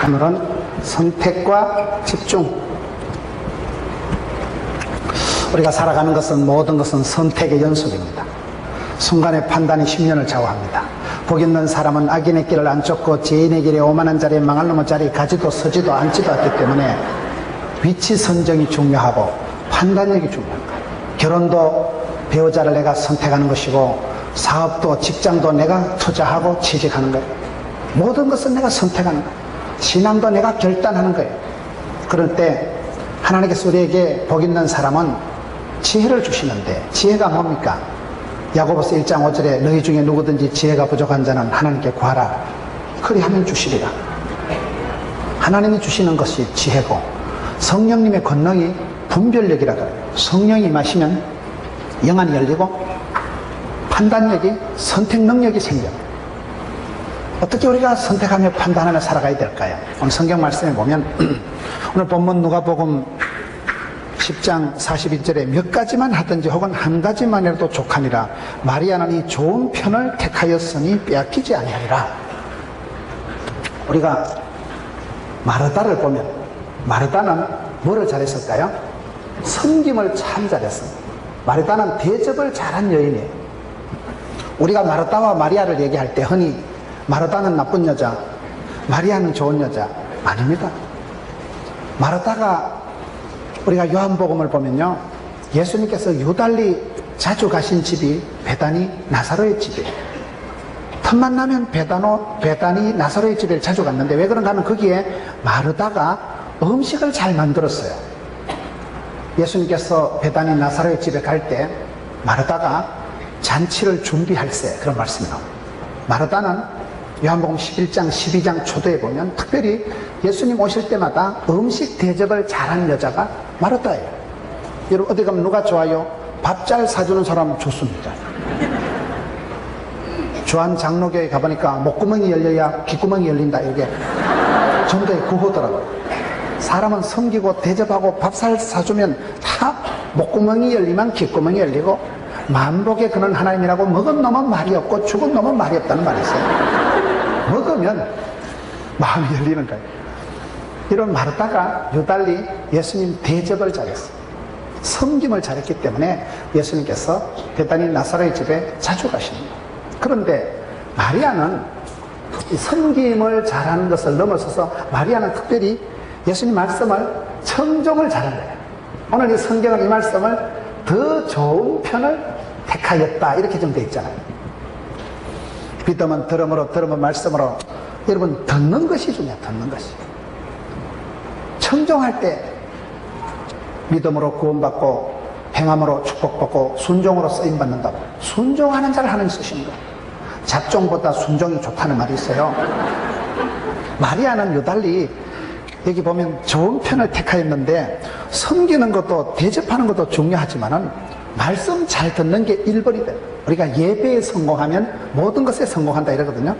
오늘은 선택과 집중. 우리가 살아가는 것은 모든 것은 선택의 연속입니다. 순간의 판단이 10년을 좌우합니다. 복 있는 사람은 악인의 길을 안 쫓고 죄인의 길에 오만한 자리에 망할 놈의 자리에 가지도 서지도 앉지도 않기 때문에 위치 선정이 중요하고 판단력이 중요합니다. 결혼도 배우자를 내가 선택하는 것이고, 사업도 직장도 내가 투자하고 취직하는 거예요. 모든 것은 내가 선택하는 거예요. 신앙도 내가 결단하는 거예요. 그럴 때 하나님께서 우리에게 복 있는 사람은 지혜를 주시는데, 지혜가 뭡니까? 야고보서 1장 5절에 너희 중에 누구든지 지혜가 부족한 자는 하나님께 구하라, 그리하면 주시리라. 하나님이 주시는 것이 지혜고, 성령님의 권능이 분별력이라고 해요. 성령이 임하시면 영안이 열리고 판단력이, 선택 능력이 생겨요. 어떻게 우리가 선택하며 판단하며 살아가야 될까요? 오늘 성경 말씀에 보면 오늘 본문 누가복음 10장 41절에 몇 가지만 하든지 혹은 한 가지만이라도 족하니라. 마리아는 이 좋은 편을 택하였으니 빼앗기지 아니하리라. 우리가 마르다를 보면, 마르다는 뭐를 잘했을까요? 섬김을 참 잘했습니다. 마르다는 대접을 잘한 여인이에요. 우리가 마르다와 마리아를 얘기할 때 흔히 마르다는 나쁜 여자, 마리아는 좋은 여자, 아닙니다. 마르다가, 우리가 요한복음을 보면요, 예수님께서 유달리 자주 가신 집이 베다니 나사로의 집이에요. 틈만 나면 베다니 나사로의 집에 자주 갔는데, 왜 그런가 하면 거기에 마르다가 음식을 잘 만들었어요. 예수님께서 베다니 나사로의 집에 갈 때 마르다가 잔치를 준비할세, 그런 말씀이 나옵니다. 마르다는 요한복음 11장 12장 초도에 보면 특별히 예수님 오실 때마다 음식 대접을 잘하는 여자가 마르다예요. 여러분 어디 가면 누가 좋아요? 밥 잘 사주는 사람 좋습니다. 주한 장로교에 가보니까 목구멍이 열려야 귓구멍이 열린다, 이게 전도의 구호더라고요. 사람은 섬기고 대접하고 밥 사주면 다 목구멍이 열리면 귓구멍이 열리고, 만복에 그는 하나님이라고 먹은 놈은 말이 없고 죽은 놈은 말이 없다는 말이 있어요. 먹으면 마음이 열리는 거예요. 이런 마르다가 유달리 예수님 대접을 잘했어요. 섬김을 잘했기 때문에 예수님께서 베다니 나사로의 집에 자주 가십니다. 그런데 마리아는 이 섬김을 잘하는 것을 넘어서서 마리아는 특별히 예수님 말씀을 청종을 잘한 거예요. 오늘 이 성경은 이 말씀을 더 좋은 편을 택하였다, 이렇게 좀 되어 있잖아요. 믿음은 들음으로, 들음은 말씀으로. 여러분, 듣는 것이 중요해요. 듣는 것이. 청종할 때 믿음으로 구원받고 행함으로 축복받고 순종으로 쓰임받는다고. 순종하는 자를 하나님 쓰시는 거예요. 잡종보다 순종이 좋다는 말이 있어요. 마리아는 유달리 여기 보면 좋은 편을 택하였는데, 섬기는 것도 대접하는 것도 중요하지만은 말씀 잘 듣는 게 1번이다. 우리가 예배에 성공하면 모든 것에 성공한다 이러거든요.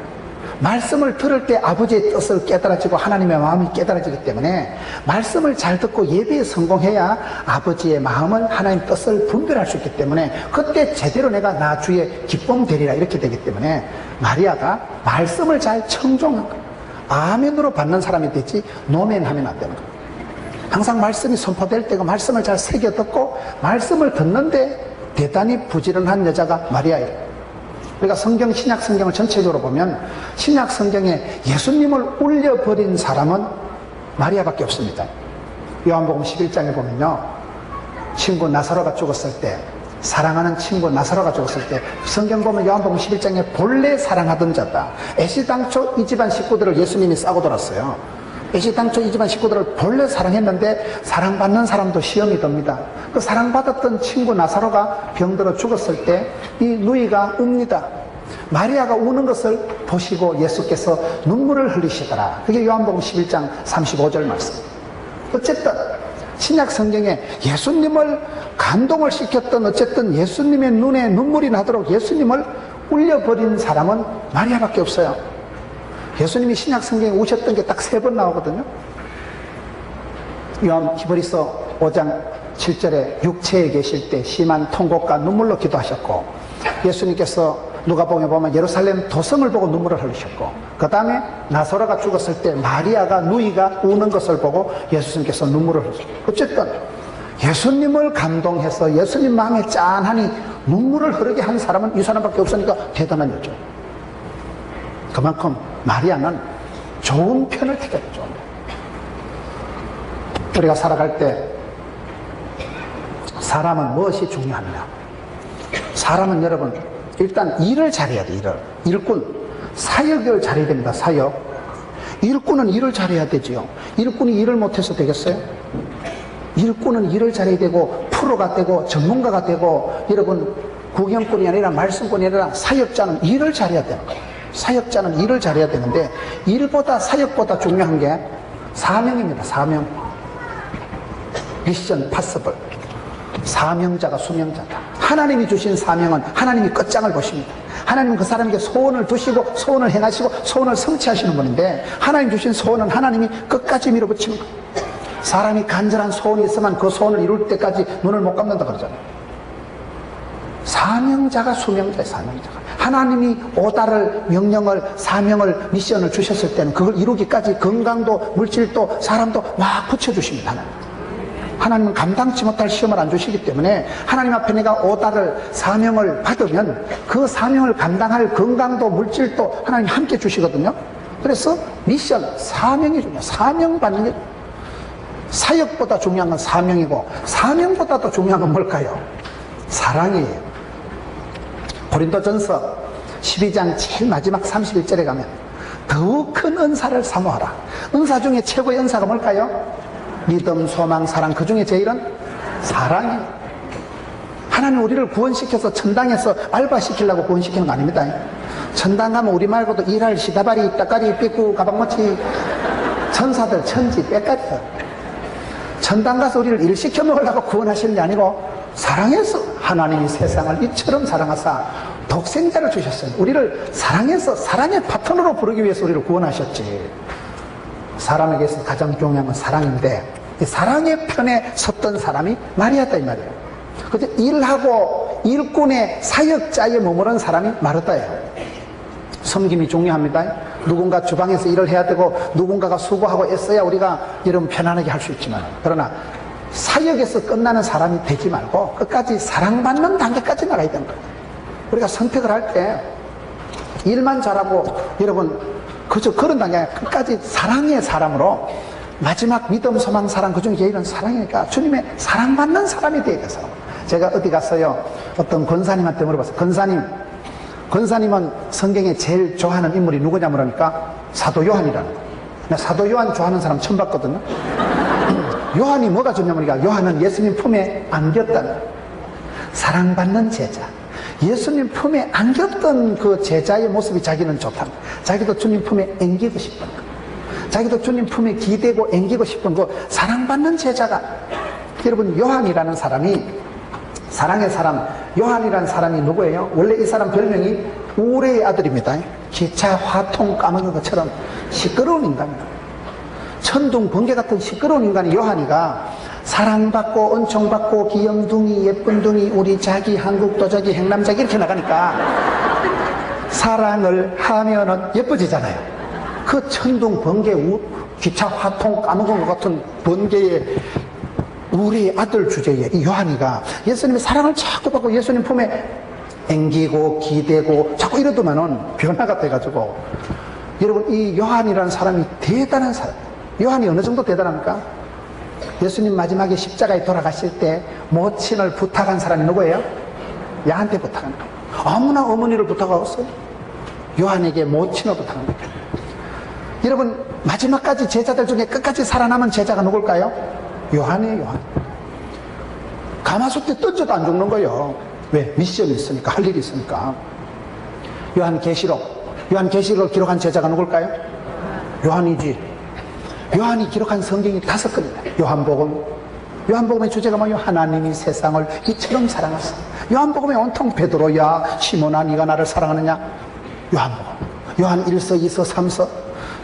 말씀을 들을 때 아버지의 뜻을 깨달아지고 하나님의 마음이 깨달아지기 때문에 말씀을 잘 듣고 예배에 성공해야 아버지의 마음을, 하나님 뜻을 분별할 수 있기 때문에 그때 제대로 내가 나 주의 기쁨 되리라, 이렇게 되기 때문에 마리아가 말씀을 잘 청종한 거예요. 아멘으로 받는 사람이 되지 노멘 하면 안 되는 거예요. 항상 말씀이 선포될 때가 말씀을 잘 새겨 듣고 말씀을 듣는데 대단히 부지런한 여자가 마리아예요. 우리가 성경, 신약 성경을 전체적으로 보면 신약 성경에 예수님을 울려버린 사람은 마리아밖에 없습니다. 요한복음 11장에 보면요, 친구 나사로가 죽었을 때, 사랑하는 친구 나사로가 죽었을 때, 성경 보면 요한복음 11장에 본래 사랑하던 자다, 애시당초 이 집안 식구들을 예수님이 싸고 돌았어요. 애시당초 이 집안 식구들을 본래 사랑했는데 사랑받는 사람도 시험이 듭니다. 그 사랑받았던 친구 나사로가 병들어 죽었을 때 이 누이가 웁니다. 마리아가 우는 것을 보시고 예수께서 눈물을 흘리시더라. 그게 요한복음 11장 35절 말씀. 어쨌든 신약 성경에 예수님을 감동을 시켰던, 어쨌든 예수님의 눈에 눈물이 나도록 예수님을 울려버린 사람은 마리아밖에 없어요. 예수님이 신약 성경에 우셨던 게 딱 3번 나오거든요. 히브리서 5장 7절에 육체에 계실 때 심한 통곡과 눈물로 기도하셨고, 예수님께서 누가복음에 보면 예루살렘 도성을 보고 눈물을 흘리셨고, 그 다음에 나사로가 죽었을 때 마리아가 누이가 우는 것을 보고 예수님께서 눈물을 흘리셨고, 어쨌든 예수님을 감동해서 예수님 마음에 짠하니 눈물을 흐르게 한 사람은 이 사람밖에 없으니까 대단한 여죠. 그만큼 마리아는 좋은 편을 택했죠. 우리가 살아갈 때 사람은 무엇이 중요하냐? 사람은 여러분 일단 일을 잘해야 돼. 일꾼 사역을 잘해야 됩니다. 사역. 일꾼은 일을 잘해야 되지요. 일꾼이 일을 못해서 되겠어요? 일꾼은 일을 잘해야 되고 프로가 되고 전문가가 되고, 여러분 구경꾼이 아니라 말씀꾼이 아니라 사역자는 일을 잘해야 돼요. 사역자는 일을 잘해야 되는데, 일보다 사역보다 중요한 게 사명입니다. 사명. 미션 파서블. 사명자가 수명자다. 하나님이 주신 사명은 하나님이 끝장을 보십니다. 하나님은 그 사람에게 소원을 두시고 소원을 행하시고 소원을 성취하시는 분인데, 하나님 주신 소원은 하나님이 끝까지 밀어붙이는 거예요. 사람이 간절한 소원이 있으면 그 소원을 이룰 때까지 눈을 못 감는다 그러잖아요. 사명자가 수명자예요. 사명자가. 하나님이 오다를 명령을 사명을 미션을 주셨을 때는 그걸 이루기까지 건강도 물질도 사람도 막 붙여주십니다. 하나님은 감당치 못할 시험을 안 주시기 때문에 하나님 앞에 내가 오다를 사명을 받으면 그 사명을 감당할 건강도 물질도 하나님 함께 주시거든요. 그래서 미션 사명이 중요해요. 사명 받는 게 사역보다 중요한 건 사명이고, 사명보다 더 중요한 건 뭘까요? 사랑이에요. 고린도전서 12장 제일 마지막 31절에 가면 더욱 큰 은사를 사모하라. 은사 중에 최고의 은사가 뭘까요? 믿음, 소망, 사랑. 그 중에 제일은 사랑이에요. 하나님 우리를 구원시켜서 천당에서 알바시키려고 구원시키는 거 아닙니다. 천당 가면 우리 말고도 일할 시다바리, 따까리, 삐꾸, 가방모치, 천사들, 천지, 빼까리요. 천당 가서 우리를 일시켜 먹으려고 구원하시는 게 아니고 사랑해서 하나님이 세상을 이처럼 사랑하사 독생자를 주셨어요. 우리를 사랑해서 사랑의 파트너로 부르기 위해서 우리를 구원하셨지. 사람에게 있어서 가장 중요한 건 사랑인데, 이 사랑의 편에 섰던 사람이 마리아다 이 말이에요. 그래서 일하고 일꾼의 사역자에 머무른 사람이 마르다예요. 섬김이 중요합니다. 누군가 주방에서 일을 해야 되고 누군가가 수고하고 애써야 우리가 여러분 편안하게 할 수 있지만, 그러나 사역에서 끝나는 사람이 되지 말고 끝까지 사랑받는 단계까지 나가야 되는 거예요. 우리가 선택을 할 때 일만 잘하고 여러분 그저 그런 단계 아니라 끝까지 사랑의 사람으로, 마지막 믿음, 소망, 사랑, 그중에 제일은 사랑이니까 주님의 사랑받는 사람이 되어야 돼서. 제가 어디 갔어요. 어떤 권사님한테 물어봤어요. 권사님은 성경에 제일 좋아하는 인물이 누구냐 물으니까 사도 요한이라는 거예요. 나 사도 요한 좋아하는 사람 처음 봤거든요. 요한이 뭐가 좋냐면, 요한은 예수님 품에 안겼다는 거예요. 사랑받는 제자. 예수님 품에 안겼던 그 제자의 모습이 자기는 좋다는 거예요. 자기도 주님 품에 앵기고 싶은 거예요. 자기도 주님 품에 기대고 앵기고 싶은 그 사랑받는 제자가, 여러분 요한이라는 사람이, 사랑의 사람 요한이라는 사람이 누구예요? 원래 이 사람 별명이 우레의 아들입니다. 기차 화통 까먹은 것처럼 시끄러운 인간이에요. 천둥 번개 같은 시끄러운 인간이 요한이가 사랑받고 은총받고 귀염둥이 예쁜둥이 우리 자기 한국 도자기 행남자기 이렇게 나가니까 사랑을 하면은 예뻐지잖아요. 그 천둥 번개 기차 화통 까먹은 것 같은 번개에 우리 아들 주제에 이 요한이가 예수님의 사랑을 자꾸 받고 예수님 품에 앵기고 기대고 자꾸 이러더만은 변화가 돼가지고, 여러분 이 요한이라는 사람이 대단한 사람. 요한이 어느 정도 대단합니까? 예수님 마지막에 십자가에 돌아가실 때 모친을 부탁한 사람이 누구예요? 야한테 부탁한 거예요. 아무나 어머니를 부탁하겠어요? 요한에게 모친을 부탁한 거예요. 여러분 마지막까지 제자들 중에 끝까지 살아남은 제자가 누굴까요? 요한이에요. 요한. 가마솥에 던져도 안 죽는 거예요. 왜? 미션이 있으니까, 할 일이 있으니까. 요한계시록을 기록한 제자가 누굴까요? 요한이지. 요한이 기록한 성경이 5건이다. 요한복음의 주제가 뭐예요? 하나님이 세상을 이처럼 사랑하사. 요한복음의 온통 베드로야 시몬아 네가 나를 사랑하느냐. 요한복음. 요한 1서 2서 3서.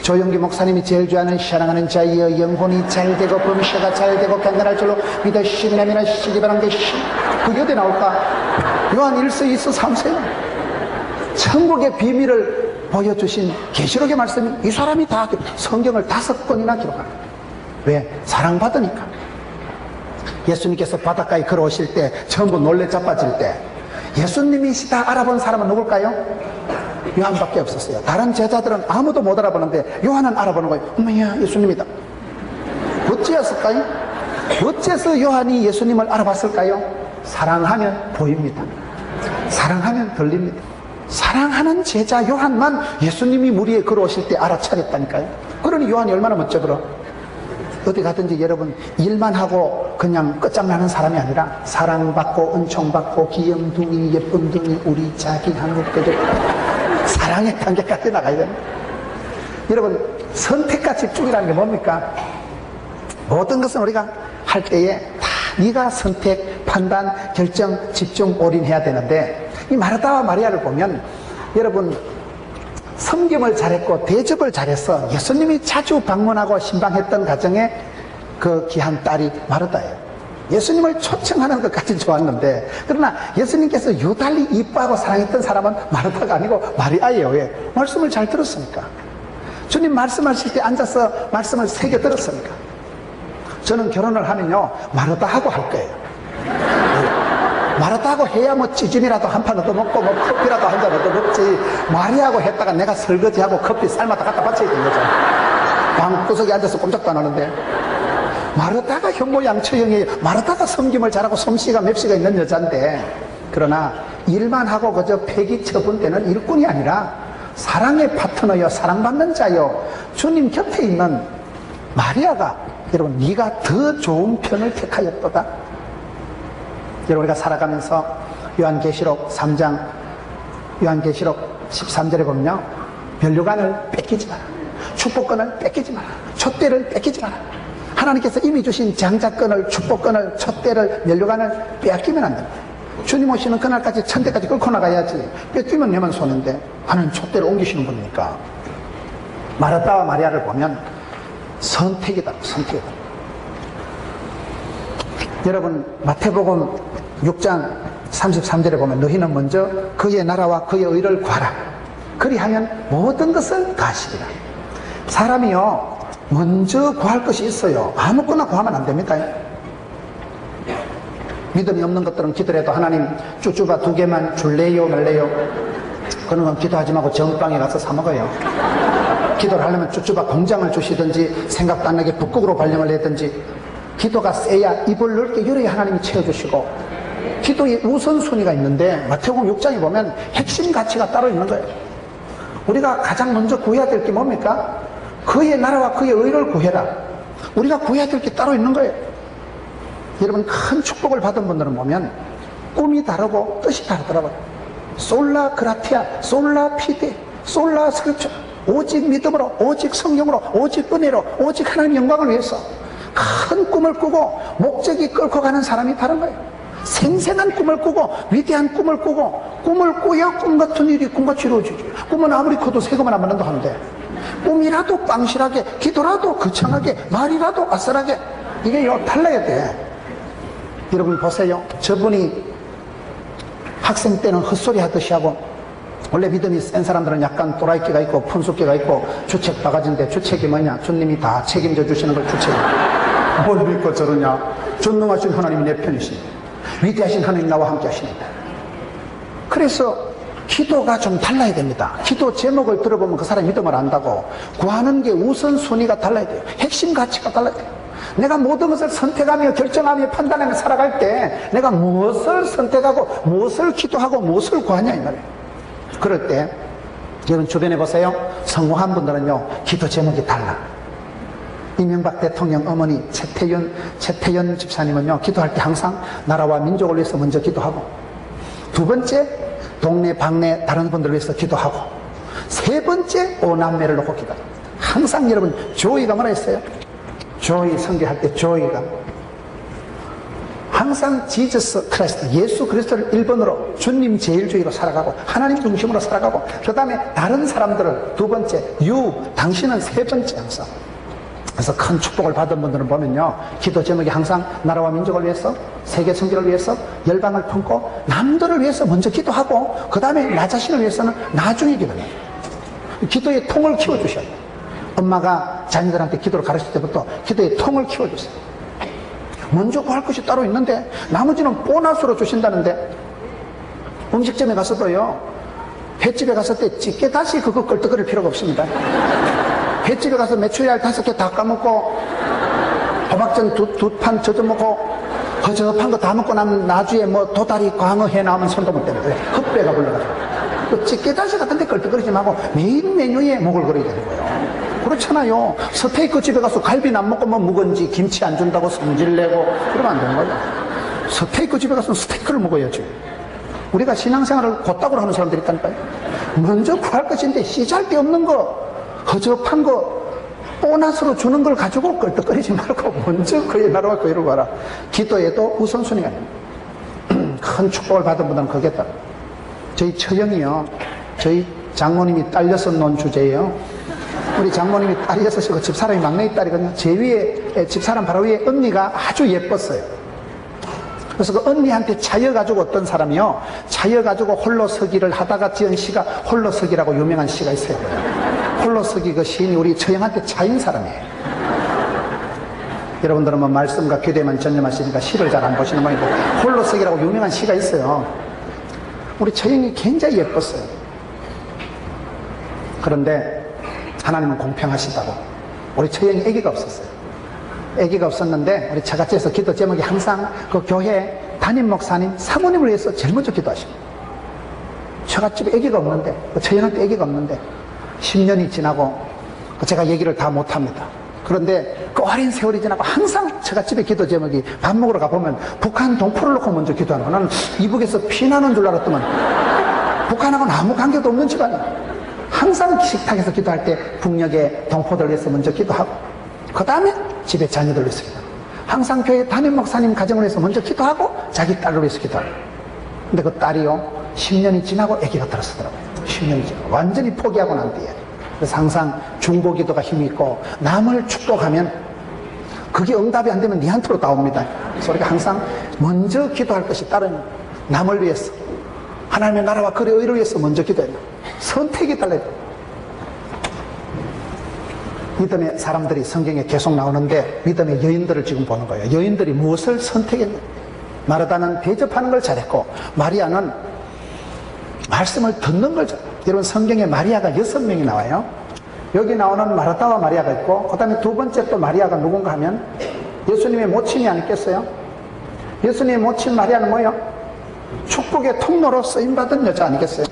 조영기 목사님이 제일 좋아하는 사랑하는 자여 영혼이 잘되고 범죄가 잘되고 강건할 줄로 믿으시기 바란 것이. 그게 어디 나올까? 요한 1서 2서 3서요. 천국의 비밀을 보여주신 계시록의 말씀이 이 사람이 다 성경을 5권이나 기록합니다. 왜? 사랑받으니까. 예수님께서 바닷가에 걸어오실 때 전부 놀래 자빠질 때 예수님이시다 알아본 사람은 누굴까요? 요한밖에 없었어요. 다른 제자들은 아무도 못 알아보는데 요한은 알아보는 거예요. 어머야, 예수님이다. 어찌였을까요? 어째서 요한이 예수님을 알아봤을까요? 사랑하면 보입니다. 사랑하면 들립니다. 사랑하는 제자 요한만 예수님이 물 위에 걸어오실 때 알아차렸다니까요. 그러니 요한이 얼마나 멋져. 그럼 어디 가든지 여러분 일만 하고 그냥 끝장나는 사람이 아니라 사랑받고 은총받고 귀염둥이 예쁨둥이 우리 자기 한국교도 사랑의 단계까지 나가야 됩니다. 여러분 선택과 집중이라는 게 뭡니까? 모든 것은 우리가 할 때에 다 네가 선택, 판단, 결정, 집중, 올인해야 되는데 이 마르다와 마리아를 보면 여러분 섬김을 잘했고 대접을 잘해서 예수님이 자주 방문하고 신방했던 가정에 그 귀한 딸이 마르다예요. 예수님을 초청하는 것까지 좋았는데 그러나 예수님께서 유달리 이뻐하고 사랑했던 사람은 마르다가 아니고 마리아예요. 왜? 말씀을 잘 들었으니까. 주님 말씀하실 때 앉아서 말씀을 새겨 들었으니까. 저는 결혼을 하면요 마르다하고 할 거예요. 마르다하고 해야 뭐 찌짐이라도 한 판 얻어먹고 뭐 커피라도 한 잔 얻어먹지 마리아하고 했다가 내가 설거지하고 커피 삶아다 갖다 바쳐야 되는 거죠. 방구석에 앉아서 꼼짝도 안 하는데 마르다가 현모양처형이에요. 마르다가 섬김을 잘하고 솜씨가 맵씨가 있는 여잔데 그러나 일만 하고 그저 폐기 처분되는 일꾼이 아니라 사랑의 파트너요 사랑받는 자요 주님 곁에 있는 마리아가 여러분 네가 더 좋은 편을 택하였도다. 여러분 우리가 살아가면서 요한계시록 3장 요한계시록 13절에 보면요 면류관을 뺏기지 마라, 축복권을 뺏기지 마라, 촛대를 뺏기지 마라. 하나님께서 이미 주신 장자권을 축복권을 촛대를 면류관을 빼앗기면 안 됩니다. 주님 오시는 그날까지 천대까지 끌고 나가야지. 뺏기면 내만 손인데 하나님 촛대를 옮기시는 분이니까. 마르다와 마리아를 보면 선택이다. 선택이다. 여러분 마태복음 6장 33절에 보면 너희는 먼저 그의 나라와 그의 의를 구하라. 그리하면 모든 것을 다하시리라. 사람이요 먼저 구할 것이 있어요. 아무거나 구하면 안 됩니다. 믿음이 없는 것들은 기도를 해도 하나님 쭈쭈바 2개만 줄래요 말래요? 그런 건 기도하지 말고 정빵에 가서 사 먹어요. 기도를 하려면 쭈쭈바 공장을 주시든지 생각도 안 나게 북극으로 발령을 내든지 기도가 세야 입을 넓게 열어야 하나님이 채워주시고 기도의 우선순위가 있는데 마태복음 6장에 보면 핵심 가치가 따로 있는 거예요. 우리가 가장 먼저 구해야 될 게 뭡니까? 그의 나라와 그의 의를 구해라. 우리가 구해야 될 게 따로 있는 거예요. 여러분 큰 축복을 받은 분들은 보면 꿈이 다르고 뜻이 다르더라고요. 솔라 그라티아, 솔라 피데, 솔라 스크립처. 오직 믿음으로, 오직 성령으로, 오직 은혜로, 오직 하나님의 영광을 위해서 큰 꿈을 꾸고 목적이 끌고 가는 사람이 다른 거예요. 생생한 꿈을 꾸고 위대한 꿈을 꾸고 꿈을 꾸야 꿈 같은 일이 꿈같이 이루어지죠. 꿈은 아무리 커도 세금을 안 받는다 하는데 꿈이라도 빵실하게 기도라도 거창하게 말이라도 아슬하게 이게 달라야 돼. 여러분 보세요. 저분이 학생 때는 헛소리 하듯이 하고 원래 믿음이 센 사람들은 약간 또라이끼가 있고 푼숙기가 있고 주책 바가지인데 주책이 뭐냐? 주님이 다 책임져 주시는 걸 주책이야. 뭘 믿고 저러냐? 전능하신 하나님이 내 편이시니 위대하신 하나님 나와 함께 하시니까. 그래서 기도가 좀 달라야 됩니다. 기도 제목을 들어보면 그 사람이 믿음을 안다고. 구하는 게 우선순위가 달라야 돼요. 핵심 가치가 달라야 돼요. 내가 모든 것을 선택하며 결정하며 판단하며 살아갈 때 내가 무엇을 선택하고 무엇을 기도하고 무엇을 구하냐 이 말이에요. 그럴 때 여러분 주변에 보세요. 성공한 분들은요 기도 제목이 달라. 이명박 대통령 어머니 최태윤 집사님은요 기도할 때 항상 나라와 민족을 위해서 먼저 기도하고, 두 번째 동네 방네 다른 분들을 위해서 기도하고, 세 번째 오남매를 놓고 기도합니다. 항상 여러분 조이가 뭐라 했어요? 조이 선교할 때 조이가 항상 지저스 크라이스트 예수 그리스도를 1번으로 주님 제일주의로 살아가고 하나님 중심으로 살아가고 그 다음에 다른 사람들을 두 번째 당신은 세 번째 항상. 그래서 큰 축복을 받은 분들은 보면요, 기도 제목이 항상 나라와 민족을 위해서, 세계 선교를 위해서, 열방을 품고 남들을 위해서 먼저 기도하고 그 다음에 나 자신을 위해서는 나중에 기도해요. 기도의 통을 키워주셔야 돼요. 엄마가 자녀들한테 기도를 가르칠 때부터 기도의 통을 키워주세요. 먼저 구할 것이 따로 있는데 나머지는 보너스로 주신다는데, 음식점에 가서도요, 횟집에 갔을 때 찌개 다시 그거 끌떡거릴 필요가 없습니다. 횟집에 가서 메추리알 5개 다 까먹고 호박전 두 판 젖어먹고 허접한 거 다 먹고 나면 나중에 뭐 도다리 광어 해 나오면 손도 못 대는 거예요. 헛배가 불러가지고. 그 찌개 다시 같은 데 끌떡거리지 말고 메인 메뉴에 목을 걸어야 되는 거예요. 그렇잖아요. 스테이크 집에 가서 갈비는 안 먹고 뭐 묵은지 김치 안 준다고 성질내고 그러면 안 되는 거예요. 스테이크 집에 가서 스테이크를 먹어야지. 우리가 신앙생활을 곧다구로 하는 사람들이 있다니까요. 먼저 구할 것인데 씨잘데 없는 거, 허접한 거, 보너스로 주는 걸 가지고 끌떡거리지 말고 먼저 그의 나라와 그의를 구하라. 기도에도 우선순위가 있습니다. 큰 축복을 받은 분들은 거기에다. 저희 처형이요, 저희 장모님이 딸 6 놓은 주제예요. 우리 장모님이 딸 6이고 집사람이 막내 딸이거든요. 제 위에, 집사람 바로 위에 언니가 아주 예뻤어요. 그래서 그 언니한테 차여가지고 어떤 사람이요, 차여가지고 홀로 서기를 하다가 지은 시가 홀로서기라고 유명한 시가 있어요. 홀로서기 그 시인이 우리 처형한테 차인 사람이에요. 여러분들은 뭐 말씀과 기도에만 전념하시니까 시를 잘 안 보시는 모양이고, 홀로서기라고 유명한 시가 있어요. 우리 처형이 굉장히 예뻤어요. 그런데 하나님은 공평하시다고 우리 처형이 아기가 없었어요. 아기가 없었는데 우리 처갓집에서 기도 제목이 항상 그 교회 담임 목사님, 사모님을 위해서 제일 먼저 기도하십니다. 처갓집에 아기가 없는데, 처형한테 아기가 없는데 10년이 지나고 제가 얘기를 다 못합니다. 그런데 그 오랜 세월이 지나고 항상 처갓집에 기도 제목이 밥 먹으러 가보면 북한 동포를 놓고 먼저 기도하는 거야. 나는 이북에서 피나는 줄 알았더만 북한하고는 아무 관계도 없는 집안이야. 항상 식탁에서 기도할 때 북녘의 동포들 위해서 먼저 기도하고 그 다음에 집에 자녀들 위해서 기도하고, 항상 교회 담임 목사님 가정을 위해서 먼저 기도하고 자기 딸을 위해서 기도하고. 근데 그 딸이요, 10년이 지나고 아기가 들었더라고요. 10년이 지나고 완전히 포기하고 난 뒤에. 그래서 항상 중보기도가 힘이 있고 남을 축복하면 그게 응답이 안 되면 니한테로 나옵니다. 그래서 우리가 항상 먼저 기도할 것이 다른, 남을 위해서, 하나님의 나라와 그의 의를 위해서 먼저 기도해야 돼요. 선택이 달라야 돼요. 믿음의 사람들이 성경에 계속 나오는데 믿음의 여인들을 지금 보는 거예요. 여인들이 무엇을 선택했냐. 마르다는 대접하는 걸 잘했고 마리아는 말씀을 듣는 걸 잘했고. 여러분, 성경에 마리아가 6명이 나와요. 여기 나오는 마르다와 마리아가 있고, 그 다음에 두 번째 또 마리아가 누군가 하면 예수님의 모친이 아니겠어요? 예수님의 모친 마리아는 뭐예요? 축복의 통로로 쓰임받은 여자 아니겠어요?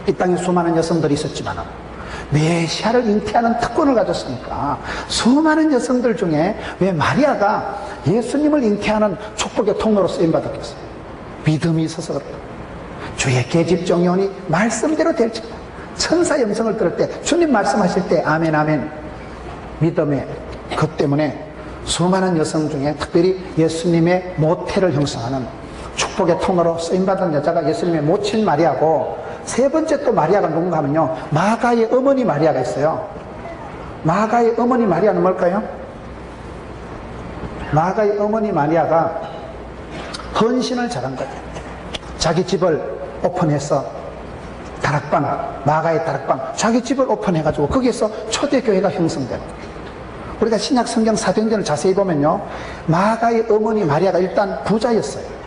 이 땅에 수많은 여성들이 있었지만 메시아를 잉태하는 특권을 가졌으니까 수많은 여성들 중에 왜 마리아가 예수님을 잉태하는 축복의 통로로 쓰임받았겠어요? 믿음이 있어서 그래요. 주의 계집종이 오니 말씀대로 될지다. 천사의 음성을 들을 때, 주님 말씀하실 때 아멘 아멘, 믿음의 것 때문에 수많은 여성 중에 특별히 예수님의 모태를 형성하는 축복의 통로로 쓰임받은 여자가 예수님의 모친 마리아고, 세 번째 또 마리아가 누군가 하면요, 마가의 어머니 마리아가 있어요. 마가의 어머니 마리아는 뭘까요? 마가의 어머니 마리아가 헌신을 잘한 거예요. 자기 집을 오픈해서 다락방, 마가의 다락방, 자기 집을 오픈해가지고 거기에서 초대교회가 형성된 거예요. 우리가 신약 성경 사도행전을 자세히 보면요, 마가의 어머니 마리아가 일단 부자였어요.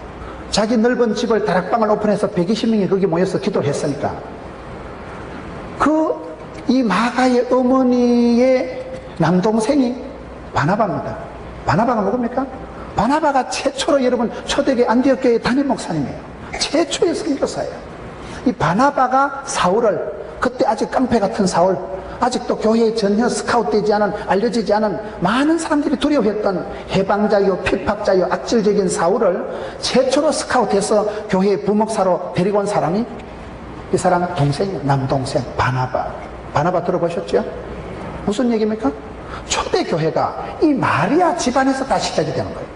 자기 넓은 집을, 다락방을 오픈해서 120명이 거기 모여서 기도를 했으니까 이 마가의 어머니의 남동생이 바나바입니다. 바나바가 누굽니까? 바나바가 최초로 여러분 초대교회 안디옥교회 담임 목사님이에요. 최초의 선교사예요. 이 바나바가 사울을, 그때 아직 깡패 같은 사울, 아직도 교회에 전혀 스카웃되지 않은, 알려지지 않은 많은 사람들이 두려워했던 해방자요, 핍박자요, 악질적인 사울을 최초로 스카웃해서 교회의 부목사로 데리고 온 사람이 이 사람 동생이에요. 남동생 바나바. 바나바 들어보셨죠? 무슨 얘기입니까? 초대교회가 이 마리아 집안에서 다 시작이 되는 거예요.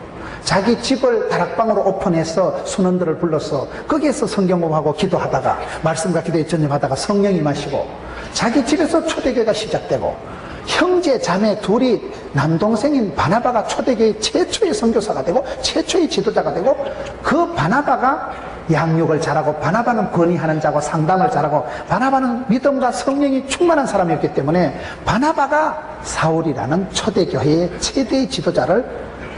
자기 집을 다락방으로 오픈해서 순원들을 불러서 거기에서 성경 공부하고 기도하다가 말씀과 기도에 전념하다가 성령이 마시고 자기 집에서 초대교회가 시작되고, 형제 자매 둘이 남동생인 바나바가 초대교회 최초의 선교사가 되고 최초의 지도자가 되고, 그 바나바가 양육을 잘하고, 바나바는 권위하는 자고 상담을 잘하고, 바나바는 믿음과 성령이 충만한 사람이었기 때문에 바나바가 사울이라는 초대교회의 최대의 지도자를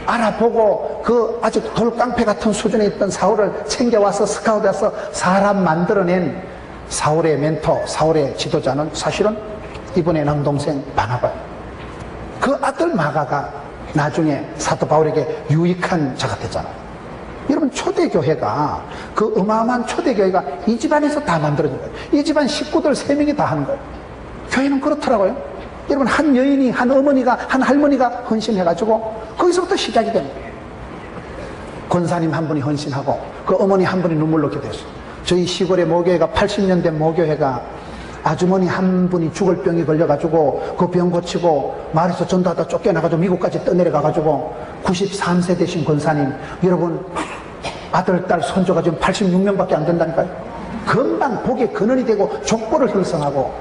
알아보고, 그 아주 돌깡패 같은 수준에 있던 사울을 챙겨와서 스카우트해서 사람 만들어낸 사울의 멘토, 사울의 지도자는 사실은 이번에 남동생 바나바예요. 그 아들 마가가 나중에 사도 바울에게 유익한 자가 되잖아요. 여러분, 초대교회가, 그 어마어마한 초대교회가 이 집안에서 다 만들어진 거예요. 이 집안 식구들 3명이 다 하는 거예요. 교회는 그렇더라고요. 여러분, 한 여인이, 한 어머니가, 한 할머니가 헌신해가지고 거기서부터 시작이 됩니다. 권사님 한 분이 헌신하고 그 어머니 한 분이 눈물 넣게 됐어요. 저희 시골의 모교회가 80년대 모교회가 아주머니 한 분이 죽을 병이 걸려가지고 그 병 고치고 마을에서 전도하다 쫓겨나가지고 미국까지 떠내려가가지고 93세 되신 권사님, 여러분 아들, 딸, 손주가 지금 86명밖에 안 된다니까요. 금방 복의 근원이 되고 족보를 형성하고,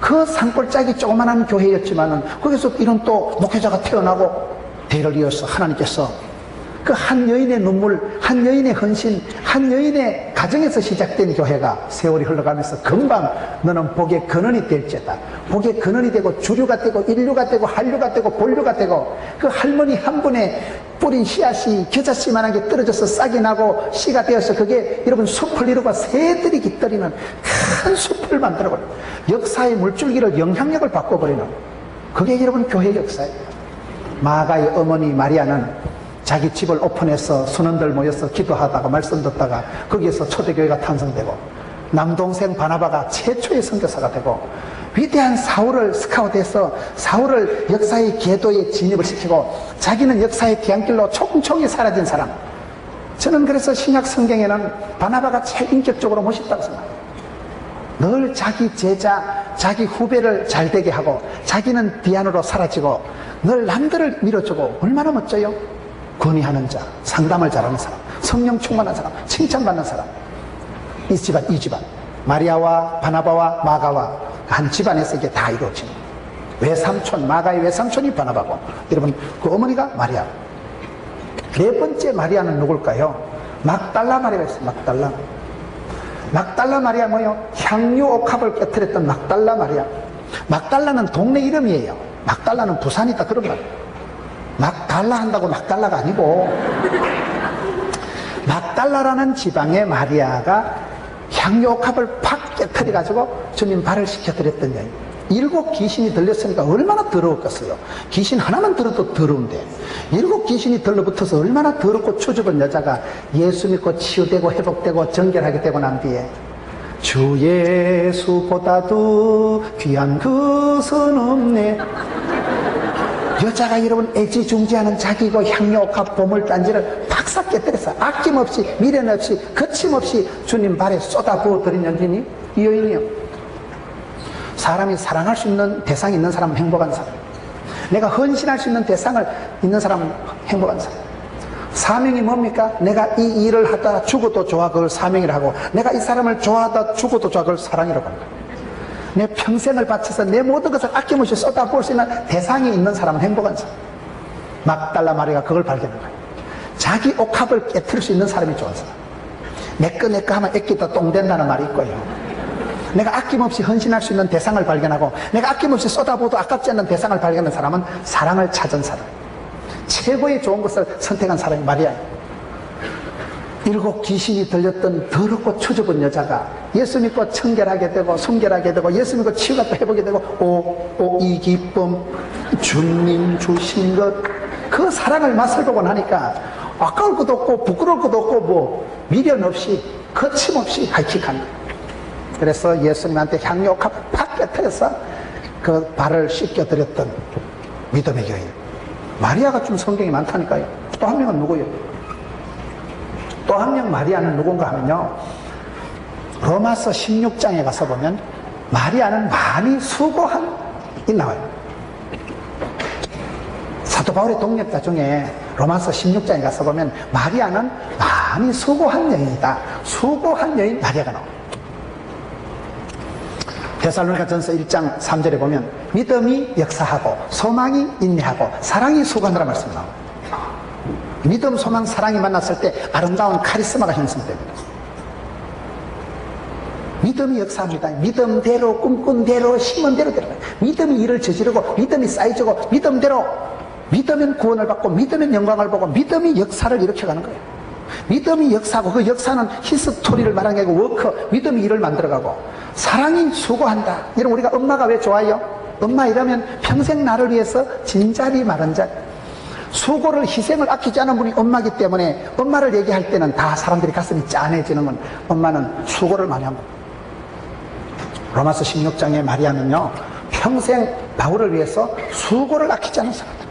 그 산골짜기 조그만한 교회였지만은 거기서 이런 또 목회자가 태어나고, 대를 이어서 하나님께서 그 한 여인의 눈물, 한 여인의 헌신, 한 여인의 가정에서 시작된 교회가 세월이 흘러가면서 금방 너는 복의 근원이 될지다, 복의 근원이 되고 주류가 되고 인류가 되고 한류가 되고 본류가 되고, 그 할머니 한 분의 뿌린 씨앗이 겨자씨만하게 떨어져서 싹이 나고 씨가 되어서 그게 여러분 숲을 이루고 새들이 깃들이는 큰 숲을 만들어버려요. 역사의 물줄기를, 영향력을 바꿔버리는, 그게 여러분 교회 역사예요. 마가의 어머니 마리아는 자기 집을 오픈해서 선원들 모여서 기도하다가 말씀 듣다가 거기에서 초대교회가 탄생되고, 남동생 바나바가 최초의 선교사가 되고, 위대한 사울을 스카우트해서 사울을 역사의 궤도에 진입을 시키고, 자기는 역사의 뒤안길로 총총히 사라진 사람. 저는 그래서 신약 성경에는 바나바가 제일 인격적으로 멋있다고 생각해요. 늘 자기 제자, 자기 후배를 잘 되게 하고 자기는 뒤안으로 사라지고 늘 남들을 밀어주고, 얼마나 멋져요. 권위하는 자, 상담을 잘하는 사람, 성령 충만한 사람, 칭찬받는 사람. 이 집안 마리아와 바나바와 마가와 한 집안에서 이게 다 이루어지는, 외삼촌, 마가의 외삼촌이 바나바고, 여러분 그 어머니가 마리아. 4번째 마리아는 누굴까요? 막달라 마리아가 있어요. 막달라 마리아 뭐예요? 향유 옥합을 깨뜨렸던 막달라 마리아. 막달라는 동네 이름이에요. 막달라는 부산이다, 그런 말. 막달라 한다고 막달라가 아니고, 막달라라는 지방의 마리아가 향유옥합을 팍 깨뜨려 가지고 주님 발을 시켜드렸던 여인. 7 귀신이 들렸으니까 얼마나 더러웠겠어요. 귀신 하나만 들어도 더러운데 7 귀신이 들러붙어서 얼마나 더럽고 추접은 여자가 예수 믿고 치유되고 회복되고 정결하게 되고 난 뒤에 주 예수보다도 귀한 것은 없네. 여자가 여러분 애지중지하는 자기고 향유옥합 보물단지를 팍싹 깨뜨려서 아낌없이 미련 없이 거침없이 주님 발에 쏟아부어 드린 여인이 이 여인이요. 사람이 사랑할 수 있는 대상이 있는 사람은 행복한 사람, 내가 헌신할 수 있는 대상을 있는 사람은 행복한 사람. 사명이 뭡니까? 내가 이 일을 하다 죽어도 좋아, 그걸 사명이라 하고, 내가 이 사람을 좋아하다 죽어도 좋아, 그걸 사랑이라고 합니다. 내 평생을 바쳐서 내 모든 것을 아낌없이 쏟아부을 수 있는 대상이 있는 사람은 행복한 사람. 막달라 마리아가 그걸 발견한 거예요. 자기 옥합을 깨트릴 수 있는 사람이 좋은 사람. 내꺼 하면 애끼다 똥 된다는 말이 있고요. 내가 아낌없이 헌신할 수 있는 대상을 발견하고, 내가 아낌없이 쏟아부어도 아깝지 않는 대상을 발견한 사람은 사랑을 찾은 사람, 최고의 좋은 것을 선택한 사람이 마리아예요. 7 귀신이 들렸던 더럽고 추접은 여자가 예수 믿고 청결하게 되고 순결하게 되고, 예수 믿고 치유가 또 회복이 되고, 이 기쁨 주님 주신 것, 그 사랑을 맛을 보고 나니까 아까울 것도 없고 부끄러울 것도 없고 뭐 미련 없이 거침없이 하이킥합니다. 그래서 예수님한테 향유옥합을 팍 깨뜨려서 그 발을 씻겨드렸던 믿음의 여인 마리아가 좀 성경이 많다니까요. 또 한 명은 누구예요? 또 한 명 마리아는 누군가 하면요, 로마서 16장에 가서 보면 마리아는 많이 수고한 이 나와요. 사도 바울의 동력자 중에 로마서 16장에 가서 보면 마리아는 많이 수고한 여인이다, 수고한 여인 마리아가 나와요. 데살로니가 전서 1장 3절에 보면 믿음이 역사하고 소망이 인내하고 사랑이 수고한다는 말씀이 나옵니다. 믿음, 소망, 사랑이 만났을 때 아름다운 카리스마가 형성됩니다. 믿음이 역사합니다. 믿음대로 꿈꾼 대로 심은 대로 들어가요. 믿음이 일을 저지르고 믿음이 쌓이고 믿음대로, 믿으면 구원을 받고 믿으면 영광을 보고 믿음이 역사를 일으켜가는 거예요. 믿음이 역사하고 그 역사는 히스토리를 말하는 게 아니고 워크, 믿음이 일을 만들어가고 사랑이 수고한다. 여러분 우리가 엄마가 왜 좋아요? 엄마 이러면 평생 나를 위해서 진자리 마른 자리, 수고를 희생을 아끼지 않은 분이 엄마기 때문에 엄마를 얘기할 때는 다 사람들이 가슴이 짠해지는 건 엄마는 수고를 많이 합니다. 로마서 16장의 마리아는요 평생 바울을 위해서 수고를 아끼지 않은 사람들.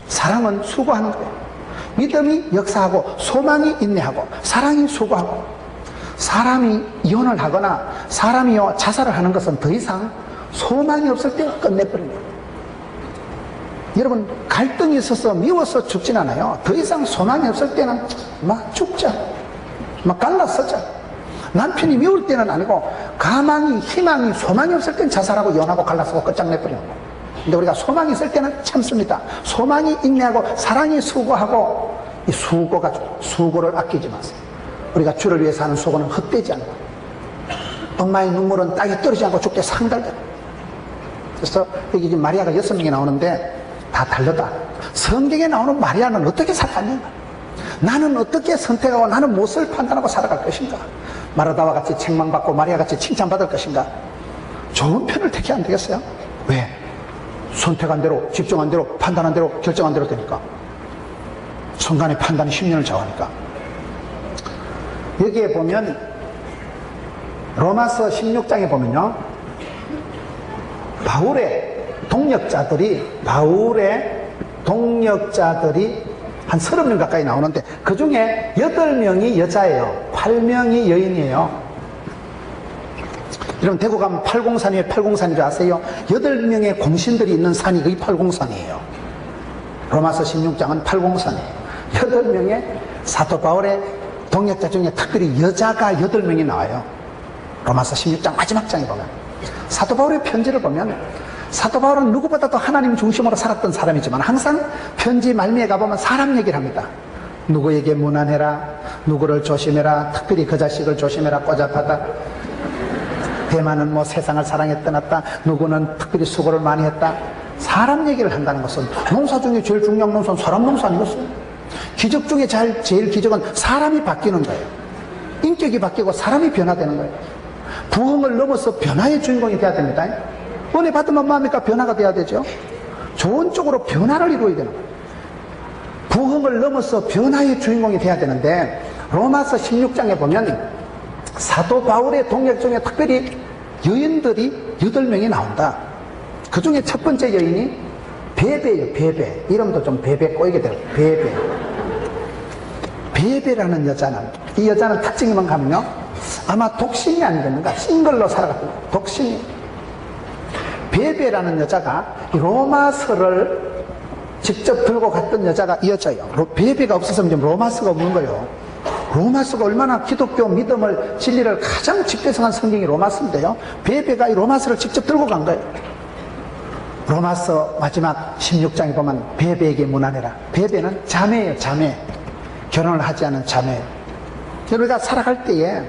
사랑은 수고하는 거예요. 믿음이 역사하고 소망이 인내하고 사랑이 수고하고. 사람이 이혼을 하거나 사람이요 자살을 하는 것은 더 이상 소망이 없을 때 끝내버린 거예요. 여러분 갈등이 있어서 미워서 죽진 않아요. 더 이상 소망이 없을 때는 막 죽자, 막 갈라서자. 남편이 미울 때는 아니고 가망이, 희망이, 소망이 없을 땐 자살하고 이혼하고 갈라서고 끝장내버리는 거예요. 근데 우리가 소망이 있을 때는 참습니다. 소망이 인내하고 사랑이 수고하고. 이 수고가 수고를 아끼지 마세요. 우리가 주를 위해서 하는 수고는 헛되지 않고 엄마의 눈물은 땅에 떨어지지 않고 죽게 상달다. 그래서 여기 지금 마리아가 6명이 나오는데 다 다르다. 성경에 나오는 마리아는 어떻게 살았는가? 나는 어떻게 선택하고 나는 무엇을 판단하고 살아갈 것인가? 마르다와 같이 책망받고 마리아 같이 칭찬받을 것인가? 좋은 편을 택해야 안 되겠어요? 왜? 선택한 대로, 집중한 대로, 판단한 대로, 결정한 대로 되니까. 순간의 판단이 10년을 좌우하니까. 여기에 보면 로마서 16장에 보면요 바울의 동력자들이 한 30명 가까이 나오는데 그 중에 8명이 여자예요. 8명이 여인이에요. 여러분 대구 가면 팔공산이 왜 팔공산인 줄 아세요? 8명의 공신들이 있는 산이 그게 팔공산이에요. 로마서 16장은 팔공산이에요. 8명의 사도 바울의 동역자 중에 특별히 여자가 8명이 나와요. 로마서 16장 마지막 장에 보면 사도 바울의 편지를 보면 사도 바울은 누구보다도 하나님 중심으로 살았던 사람이지만 항상 편지 말미에 가보면 사람 얘기를 합니다. 누구에게 무난해라, 누구를 조심해라, 특별히 그 자식을 조심해라, 꼬잡하다. 대만은 뭐 세상을 사랑에 떠났다, 누구는 특별히 수고를 많이 했다. 사람 얘기를 한다는 것은 농사 중에 제일 중요한 농사는 사람 농사 아니겠어요? 기적 중에 제일 기적은 사람이 바뀌는 거예요. 인격이 바뀌고 사람이 변화되는 거예요. 부흥을 넘어서 변화의 주인공이 돼야 됩니다. 은혜 받으면 뭐합니까? 변화가 돼야 되죠. 좋은 쪽으로 변화를 이루어야 되는 거예요. 부흥을 넘어서 변화의 주인공이 돼야 되는데 로마서 16장에 보면 사도 바울의 동력 중에 특별히 여인들이 8명이 나온다. 그 중에 첫 번째 여인이 베베예요. 베베. 이름도 좀 베베 꼬이게 돼요. 베베. 베베라는 여자는, 이 여자는 특징이 뭔가 하면요 아마 독신이 아니겠는가, 싱글로 살아갔던 거예요. 독신이. 베베라는 여자가 로마서를 직접 들고 갔던 여자가 이 여자예요. 베베가 없었으면 지금 로마서가 없는 거예요. 로마서가 얼마나 기독교 믿음을, 진리를 가장 집대성한 성경이 로마서인데요, 베베가 이 로마서를 직접 들고 간 거예요. 로마서 마지막 16장에 보면 베베에게 무난해라. 베베는 자매예요. 자매. 결혼을 하지 않은 자매. 우리가 살아갈 때에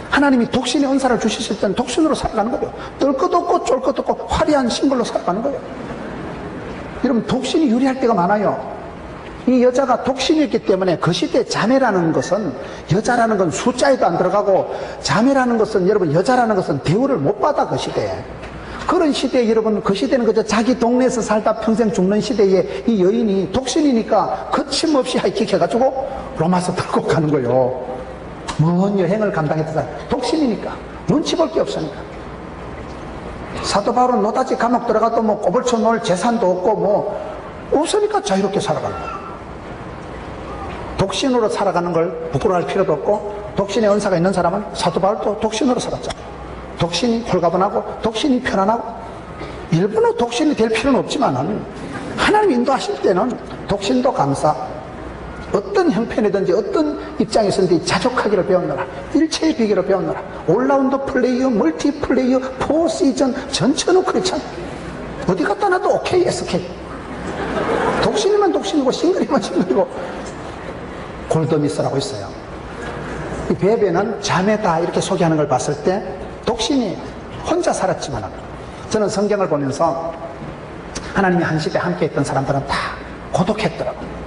하나님이 독신의 은사를 주셨을 때는 독신으로 살아가는 거예요. 뜰 것도 없고 쫄 것도 없고 화려한 싱글로 살아가는 거예요. 여러분 독신이 유리할 때가 많아요. 이 여자가 독신이었기 때문에 그 시대 자매라는 것은, 여자라는 건 숫자에도 안 들어가고 자매라는 것은, 여러분 여자라는 것은 대우를 못 받아. 그 시대에. 그런 시대에 여러분, 그 시대는 그저 자기 동네에서 살다 평생 죽는 시대에 이 여인이 독신이니까 거침없이 하이킥 해가지고 로마서 들고 가는 거예요. 먼 여행을 감당했던 사람. 독신이니까 눈치 볼 게 없으니까. 사도 바울은 노다지 감옥 들어가도 뭐 꼬불쳐 놓을 재산도 없고 뭐 없으니까 자유롭게 살아가는 거예요. 독신으로 살아가는 걸 부끄러워할 필요도 없고, 독신의 은사가 있는 사람은, 사도 바울도 독신으로 살았잖아요. 독신이 홀가분하고 독신이 편안하고, 일부러 독신이 될 필요는 없지만은 하나님 인도하실 때는 독신도 감사, 어떤 형편이든지 어떤 입장에서든지 자족하기를 배웠노라. 일체의 비결을 배웠노라. 올라운드 플레이어, 멀티 플레이어, 4시즌, 전천후 크리스찬. 어디 갖다 놔도 오케이, SK. 독신이면 독신이고 싱글이면 싱글이고. 골드미스라고 있어요. 이 베베는 자매다 이렇게 소개하는 걸 봤을 때 독신이 혼자 살았지만, 저는 성경을 보면서 하나님이 한 시대 함께 했던 사람들은 다 고독했더라고요.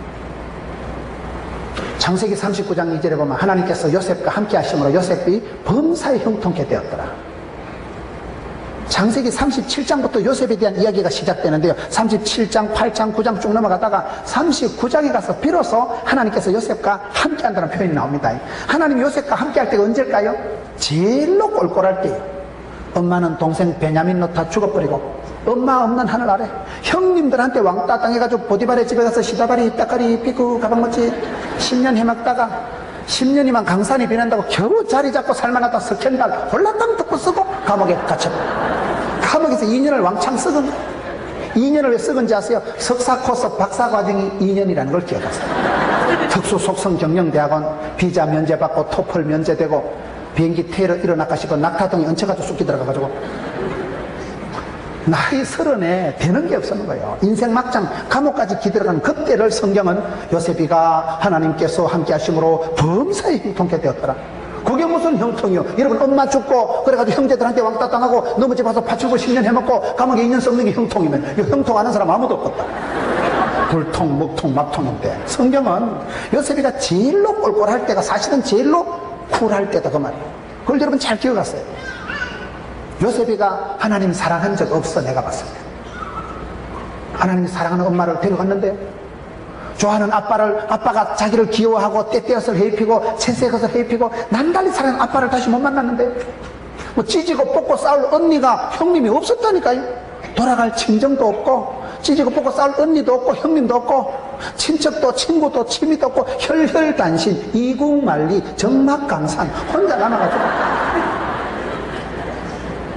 창세기 39장 2절에 보면 하나님께서 요셉과 함께 하심으로 요셉이 범사에 형통케 되었더라. 창세기 37장부터 요셉에 대한 이야기가 시작되는데요. 37장, 8장, 9장 쭉 넘어가다가 39장에 가서 비로소 하나님께서 요셉과 함께 한다는 표현이 나옵니다. 하나님이 요셉과 함께 할 때가 언제일까요? 제일로 꼴꼴할 때예요. 엄마는 동생 베냐민 놓다 죽어버리고 엄마 없는 하늘 아래 형님들한테 왕따 당해가지고 보디발의 집에 가서 시다바리 입다까리 입히고 가방 멋지 10년 해먹다가 10년이면 강산이 비난다고 겨우 자리 잡고 살만하다 스캔들 홀라당 듣고 쓰고 감옥에 갇혀. 감옥에서 2년을 왕창 썩은 거예요. 2년을 왜 썩은지 아세요? 석사 코스 박사 과정이 2년이라는 걸 기억하세요. 특수 속성 경영대학원 비자 면제받고 토플 면제되고 비행기 테러 일어나가시고 낙타등이 얹혀가지고 쑥기 들어가가지고 나이 30에 되는 게 없었는 거예요. 인생 막장 감옥까지 기들어가는 그때를 성경은 요셉이가 하나님께서 함께 하심으로 범사에 형통케 되었더라. 그게 무슨 형통이요? 여러분 엄마 죽고 그래가지고 형제들한테 왕따 당하고 너무 집 와서 파출고 10년 해먹고 감옥에 2년 썩는 게 형통이면 이 형통하는 사람 아무도 없겠다. 불통, 먹통, 막통인데 성경은 요셉이가 제일로 꼴꼴할 때가 사실은 제일로 쿨할 때다 그 말이에요. 그걸 여러분 잘 기억하세요. 요셉이가 하나님 사랑한 적 없어. 내가 봤을 때 하나님이 사랑하는 엄마를 데려갔는데 좋아하는 아빠가 자기를 귀여워하고 떼떼옷을 해입히고 채색옷을 해입히고 남달리 사랑하는 아빠를 다시 못 만났는데 뭐 찢고 뽑고 싸울 언니가 형님이 없었다니까요. 돌아갈 친정도 없고 찢고 뽑고 싸울 언니도 없고 형님도 없고 친척도 친구도 취미도 없고 혈혈단신 이국만리 정막강산 혼자 남아가지고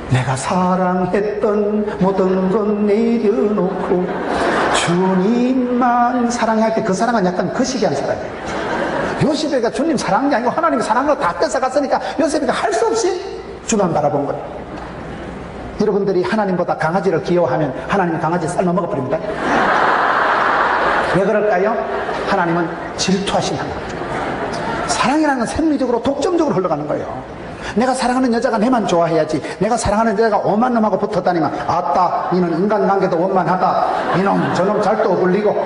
내가 사랑했던 모든 건 내려놓고 주님만 사랑할 때 그 사랑은 약간 거시기한 사랑이에요. 요셉이가 주님 사랑한 게 아니고 하나님이 사랑한 거 다 뺏어갔으니까 요셉이가 할 수 없이 주만 바라본 거예요. 여러분들이 하나님보다 강아지를 귀여워하면 하나님이 강아지 삶아 먹어버립니다. 왜 그럴까요? 하나님은 질투하신 하나님. 사랑이라는 건 생리적으로 독점적으로 흘러가는 거예요. 내가 사랑하는 여자가 내만 좋아해야지. 내가 사랑하는 여자가 오만 놈하고 붙어다니면 아따 이는 인간관계도 원만하다. 이놈 저놈 잘도 어울리고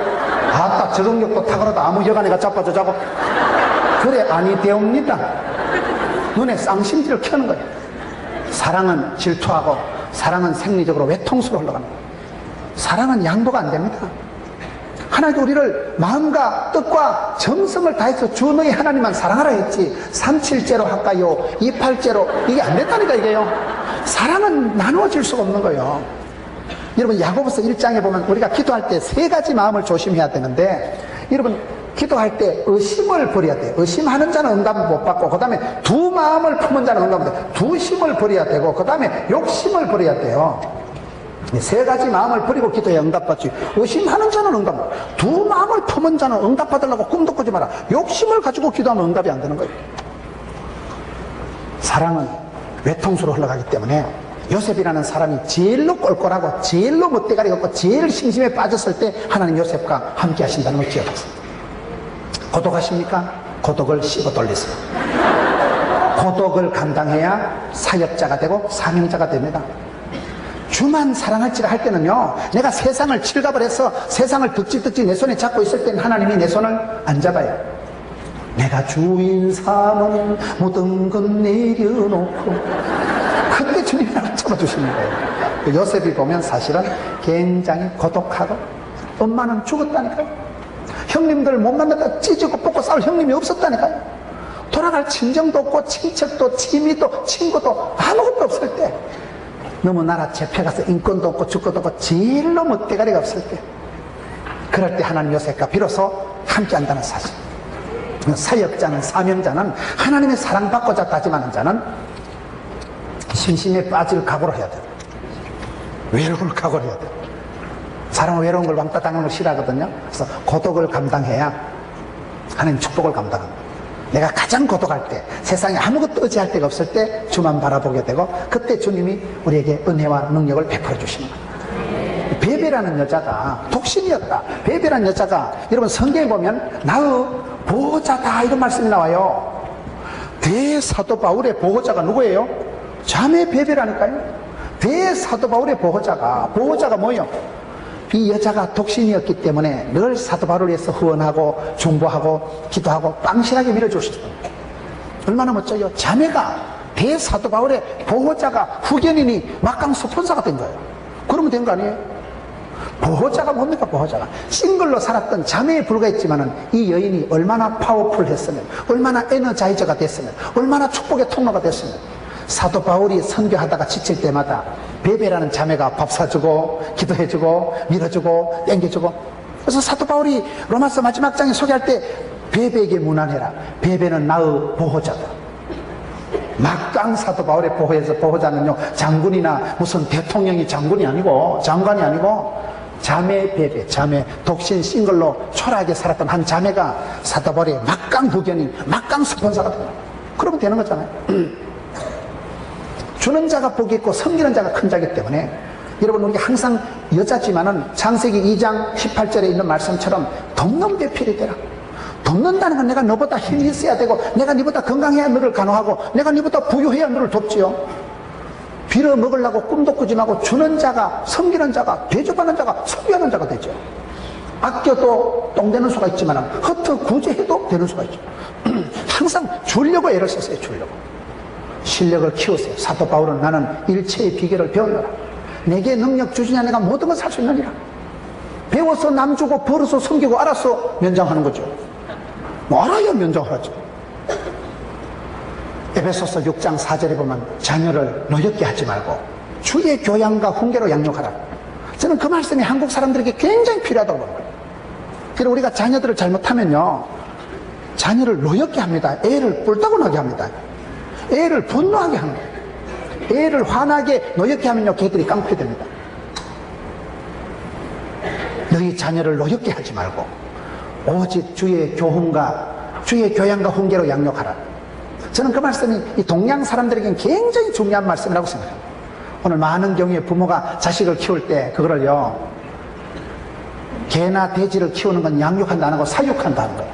아따 적응력도 탁월하다. 아무 여간에가 자빠져 자고 그래 아니 되옵니다. 눈에 쌍심지를 켜는 거예요. 사랑은 질투하고 사랑은 생리적으로 외통수로 흘러가는 거예요. 사랑은 양보가 안 됩니다. 하나님도 우리를 마음과 뜻과 정성을 다해서 주 너희 하나님만 사랑하라 했지 3.7제로 할까요? 2.8제로 이게 안 됐다니까 이게요. 사랑은 나누어질 수가 없는 거예요. 여러분 야고보서 1장에 보면 우리가 기도할 때 3가지 마음을 조심해야 되는데 여러분 기도할 때 의심을 버려야 돼요. 의심하는 자는 응답을 못 받고 그 다음에 두 마음을 품은 자는 응답을 못 받고 두 심을 버려야 되고 그 다음에 욕심을 버려야 돼요. 3가지 마음을 버리고 기도해 응답받지. 의심하는 자는 응답, 두 마음을 품은 자는 응답받으려고 꿈도 꾸지 마라. 욕심을 가지고 기도하면 응답이 안 되는 거예요. 사랑은 외통수로 흘러가기 때문에 요셉이라는 사람이 제일로 꼴꼴하고 제일로 멋대가리 없고 제일 심심에 빠졌을 때 하나님 요셉과 함께 하신다는 걸 기억하세요. 고독하십니까? 고독을 씹어 돌리세요. 고독을 감당해야 사역자가 되고 사명자가 됩니다. 주만 사랑할지라 할 때는요, 내가 세상을 칠갑을 해서 세상을 득지득지 내 손에 잡고 있을 때는 하나님이 내 손을 안 잡아요. 내가 주인 삼은 모든 건 내려놓고 그때 주님이 나를 잡아주시는 거예요. 요셉이 보면 사실은 굉장히 고독하고 엄마는 죽었다니까요. 형님들 못 만났다 찢고 뽑고 싸울 형님이 없었다니까요. 돌아갈 친정도 없고 친척도 취미도 친구도 아무것도 없을 때 너무 나라 잡혀가서 인권도 없고 주권도 없고 제일로 멋대가리가 없을 때 그럴 때 하나님 요셉과 비로소 함께 한다는 사실. 사역자는 사명자는 하나님의 사랑받고자 다짐하는 자는 심심에 빠질 각오를 해야 돼요. 외로움을 각오를 해야 돼요. 사람은 외로운 걸 왕따 당하는 걸 싫어하거든요. 그래서 고독을 감당해야 하나님 축복을 감당합니다. 내가 가장 고독할 때, 세상에 아무것도 의지할 데가 없을 때 주만 바라보게 되고, 그때 주님이 우리에게 은혜와 능력을 베풀어 주시는 겁니다. 베베라는 여자가 독신이었다. 베베라는 여자가 여러분 성경에 보면 나의 보호자다 이런 말씀이 나와요. 대사도 바울의 보호자가 누구예요? 자매 베베라니까요. 대사도 바울의 보호자가 뭐예요? 이 여자가 독신이었기 때문에 늘 사도 바울을 위해서 후원하고 중보하고 기도하고 빵실하게 밀어주셨어요. 얼마나 멋져요. 자매가 대사도 바울의 보호자가 후견인이 막강 스폰서가 된 거예요. 그러면 된 거 아니에요? 보호자가 뭡니까? 보호자가 싱글로 살았던 자매에 불과했지만은 이 여인이 얼마나 파워풀했으면, 얼마나 에너자이저가 됐으면, 얼마나 축복의 통로가 됐으면, 사도 바울이 선교하다가 지칠 때마다 베베라는 자매가 밥 사주고 기도해주고 밀어주고 땡겨주고. 그래서 사도 바울이 로마서 마지막 장에 소개할 때 베베에게 문안해라. 베베는 나의 보호자다. 막강 사도 바울의 보호자는요, 장군이나 무슨 대통령이 장군이 아니고 장관이 아니고 자매 베베, 자매 독신 싱글로 초라하게 살았던 한 자매가 사도 바울의 막강 후견인, 막강 스폰서가 됩니다. 그러면 되는 거잖아요. 주는 자가 복이 있고 섬기는 자가 큰 자이기 때문에 여러분, 우리 항상 여자지만은 창세기 2장 18절에 있는 말씀처럼 돕는 배필이 되라. 돕는다는 건 내가 너보다 힘이 있어야 되고, 내가 너보다 건강해야 너를 간호하고, 내가 너보다 부유해야 너를 돕지요. 빌어 먹으려고 꿈도 꾸지 말고 주는 자가, 섬기는 자가, 대접하는 자가, 소비하는 자가 되죠. 아껴도 똥 되는 수가 있지만 허투 구제해도 되는 수가 있죠. 항상 주려고 애를 썼어요. 주려고 실력을 키우세요. 사도 바울은 나는 일체의 비결을 배우노라. 내게 능력 주시냐 내가 모든 걸 살 수 있느니라. 배워서 남 주고 벌어서 섬기고 알아서 면장하는 거죠. 뭐 알아야 면장을 하죠. 에베소서 6장 4절에 보면 자녀를 노엽게 하지 말고 주의 교양과 훈계로 양육하라. 저는 그 말씀이 한국 사람들에게 굉장히 필요하다고 봅니다. 그리고 우리가 자녀들을 잘못하면요, 자녀를 노엽게 합니다. 애를 뿔따고 나게 합니다. 애를 분노하게 합니다. 애를 화나게 노엽게 하면요, 걔들이 깡패됩니다. 너희 자녀를 노엽게 하지 말고 오직 주의 교훈과 주의 교양과 훈계로 양육하라. 저는 그 말씀이 이 동양 사람들에게는 굉장히 중요한 말씀이라고 생각합니다. 오늘 많은 경우에 부모가 자식을 키울 때 그거를요, 개나 돼지를 키우는 건 양육한다 안 하고 사육한다는 거예요.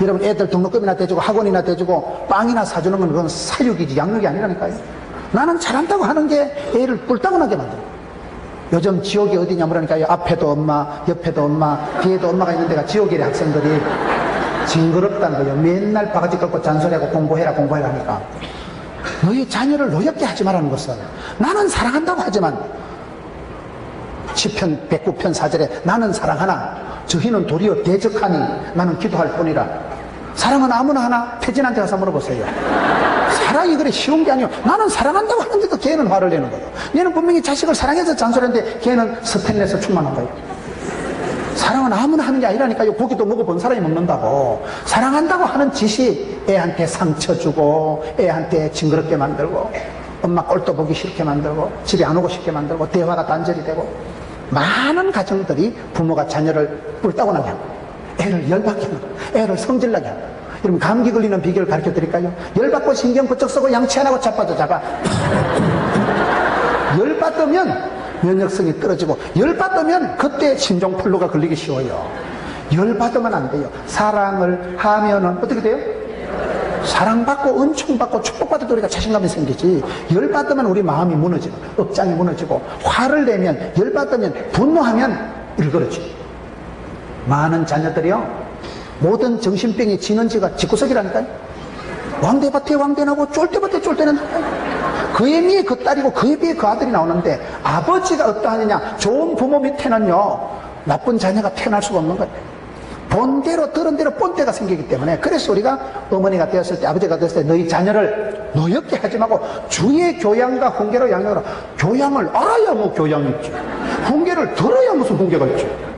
여러분, 애들 등록금이나 대주고 학원이나 대주고 빵이나 사주는 건 그건 사육이지 양육이 아니라니까요. 나는 잘한다고 하는 게 애를 뿔따구나게 만들어요. 요즘 지옥이 어디냐 그러니까요, 앞에도 엄마, 옆에도 엄마, 뒤에도 엄마가 있는 데가 지옥이래. 학생들이 징그럽다는 거예요. 맨날 바가지 긁고 잔소리하고 공부해라 하니까. 너희 자녀를 노엽게 하지 말라는 것은, 나는 사랑한다고 하지만 시편 109편 4절에 나는 사랑하나 저희는 도리어 대적하니 나는 기도할 뿐이라. 사랑은 아무나 하나? 태진한테 가서 물어보세요. 사랑이 그래 쉬운 게 아니에요. 나는 사랑한다고 하는데도 걔는 화를 내는 거예요. 얘는 분명히 자식을 사랑해서 잔소리하는데 걔는 스탠레스 충만한 거예요. 사랑은 아무나 하는 게 아니라니까요. 고기도 먹어본 사람이 먹는다고. 사랑한다고 하는 짓이 애한테 상처 주고, 애한테 징그럽게 만들고, 엄마 꼴도 보기 싫게 만들고, 집에 안 오고 싶게 만들고, 대화가 단절이 되고, 많은 가정들이 부모가 자녀를 뿔따고 나게 하고, 애를 열받게 하고, 애를 성질나게 하고. 여러분, 감기 걸리는 비결을 가르쳐 드릴까요? 열받고 신경 부쩍 쓰고 양치 안 하고 자빠져 잡아. 열받으면 면역성이 떨어지고, 열받으면 그때 신종플루가 걸리기 쉬워요. 열받으면 안 돼요. 사랑을 하면은 어떻게 돼요? 사랑받고 은총받고 축복받을 때 우리가 자신감이 생기지. 열받으면 우리 마음이 무너지고 억장이 무너지고, 화를 내면, 열받으면, 분노하면 일그러지. 많은 자녀들이요, 모든 정신병이 진원지가 집구석이라니까요. 왕대밭에 왕대나고 쫄대밭에 쫄대는다니까요. 그에 비해 그 딸이고 그에 비해 그 아들이 나오는데, 아버지가 어떠하느냐, 좋은 부모 밑에는요 나쁜 자녀가 태어날 수가 없는 거예요. 본대로 들은 대로 본때가 생기기 때문에. 그래서 우리가 어머니가 되었을 때, 아버지가 되었을 때 너희 자녀를 노엽게 하지 말고 주의 교양과 훈계로 양육하라. 교양을 알아야 뭐 교양이 있지, 훈계를 들어야 무슨 훈계가 있지.